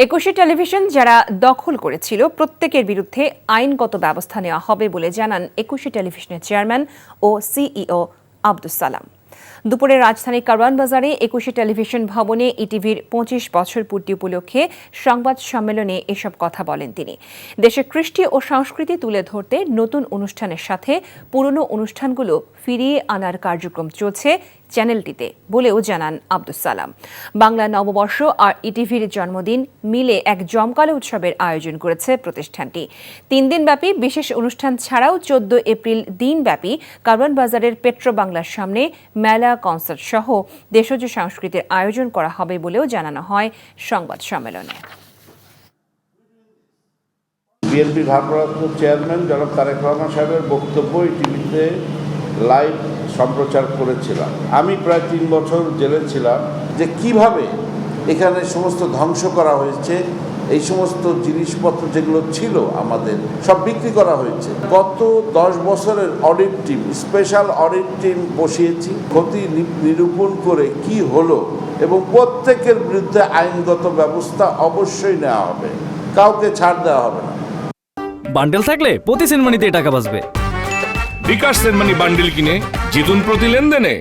একুশে টেলিভিশন যারা দখল করেছিল প্রত্যেকের বিরুদ্ধে আইনগত ব্যবস্থা নেওয়া হবে বলে জানান একুশে টেলিভিশনের চেয়ারম্যান ও সিইও আব্দুস সালাম। দুপুরে রাজধানীর কারওয়ান বাজারে একুশে টেলিভিশন ভবনে ইটিভির ২৫ বছর পূর্তি উপলক্ষে সংবাদ সম্মেলনে এসব কথা বলেন তিনি। দেশের কৃষ্টি ও সংস্কৃতি তুলে ধরতে নতুন অনুষ্ঠানের সাথে পুরনো অনুষ্ঠানগুলো ফিরিয়ে আনার কার্যক্রম চলছে চ্যানেলটিতে বলেও জানান আব্দুস সালাম। বাংলা নববর্ষ আর ইটিভির জন্মদিন মিলে এক জমকালো উৎসবের আয়োজন করেছে প্রতিষ্ঠানটি। ৩ দিনব্যাপী বিশেষ অনুষ্ঠান ছাড়াও ১৪ এপ্রিল দিনব্যাপী কারওয়ান বাজারের পেট্রো বাংলার সামনে মেলা, কনসার্ট সহ দেশজ সংস্কৃতির আয়োজন করা হবে বলেও জানানো হয় সংবাদ সম্মেলনে। বিএনপির ভারপ্রাপ্ত চেয়ারম্যান জনাব তারেক রহমান সাহেবের বক্তব্য টিভিতে লাইভ সম্প্রচার করেছিলাম। আমি প্রায় ৩ বছর জেলে ছিলাম যে কিভাবে এখানে সমস্ত ধ্বংস করা হয়েছে, এই সমস্ত জিনিসপত্র যেগুলো ছিল আমাদের সব বিক্রি করা হয়েছে। গত 10 বছরের audit team, special audit team বসিয়েছি, ক্ষতি নিরূপণ করে কি হলো এবং প্রত্যেকের বিরুদ্ধে আইনগত ব্যবস্থা অবশ্যই নেওয়া হবে, কাউকে ছাড় দেওয়া হবে না। বান্ডেল থাকলে প্রতি সেনমানিতে টাকা বাঁচবে। বিকাশ সেনমানি বান্ডেল কিনে জিতুন প্রতি লেনদেনে।